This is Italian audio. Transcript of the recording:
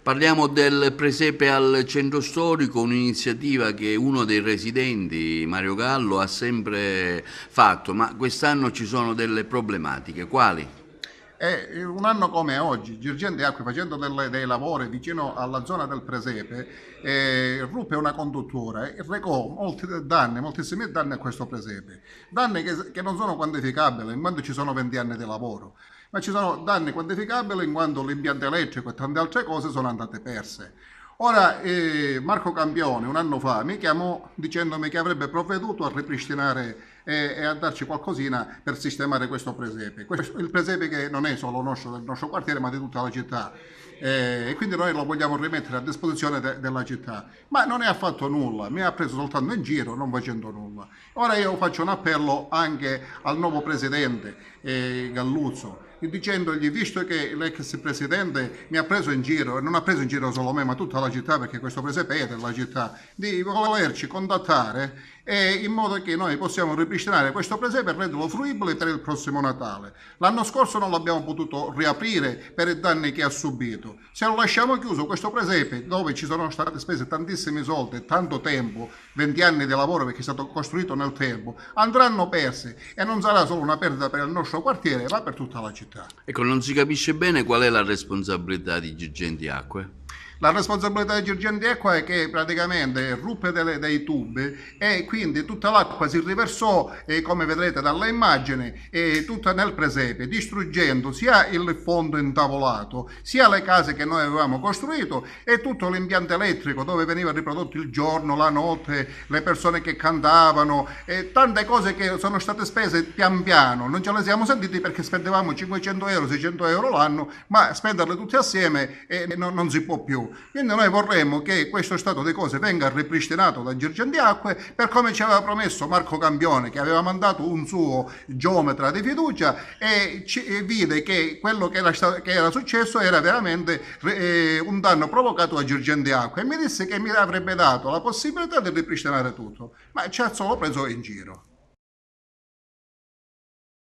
Parliamo del presepe al centro storico, un'iniziativa che uno dei residenti, Mario Gallo, ha sempre fatto, ma quest'anno ci sono delle problematiche. Quali? E un anno come oggi, Girgenti Acque, facendo dei lavori vicino alla zona del presepe, ruppe una conduttura e recò molti danni, moltissimi danni a questo presepe. Danni che non sono quantificabili in quanto ci sono 20 anni di lavoro, ma ci sono danni quantificabili in quanto l'impianto elettrico e tante altre cose sono andate perse. Ora, Marco Campione un anno fa mi chiamò dicendomi che avrebbe provveduto a ripristinare e a darci qualcosina per sistemare questo presepe. Il presepe che non è solo nostro, del nostro quartiere, ma di tutta la città. E quindi noi lo vogliamo rimettere a disposizione della città. Ma non ne ha fatto nulla, mi ha preso soltanto in giro, non facendo nulla. Ora io faccio un appello anche al nuovo presidente Galluzzo, dicendogli, visto che l'ex presidente mi ha preso in giro, e non ha preso in giro solo me, ma tutta la città, perché questo presepe è della città, di volerci contattare in modo che noi possiamo ripristinare questo presepe e renderlo fruibile per il prossimo Natale. L'anno scorso non l'abbiamo potuto riaprire per i danni che ha subito. Se lo lasciamo chiuso questo presepe, dove ci sono state spese tantissimi soldi e tanto tempo, 20 anni di lavoro perché è stato costruito nel tempo, andranno persi e non sarà solo una perdita per il nostro quartiere, ma per tutta la città. Ecco, non si capisce bene qual è la responsabilità di Girgenti Acque. La responsabilità di Girgenti Acqua è che praticamente ruppe dei tubi e quindi tutta l'acqua si riversò, come vedrete dalla immagine, tutta nel presepe, distruggendo sia il fondo intavolato, sia le case che noi avevamo costruito e tutto l'impianto elettrico dove veniva riprodotto il giorno, la notte, le persone che cantavano, tante cose che sono state spese pian piano. Non ce le siamo sentiti perché spendevamo 500 euro, 600 euro l'anno, ma spenderle tutte assieme non si può più. Quindi noi vorremmo che questo stato di cose venga ripristinato da Girgenti Acque per come ci aveva promesso Marco Campione, che aveva mandato un suo geometra di fiducia e vide che quello che era successo era veramente un danno provocato da Girgenti Acque e mi disse che mi avrebbe dato la possibilità di ripristinare tutto, ma ci ha solo preso in giro.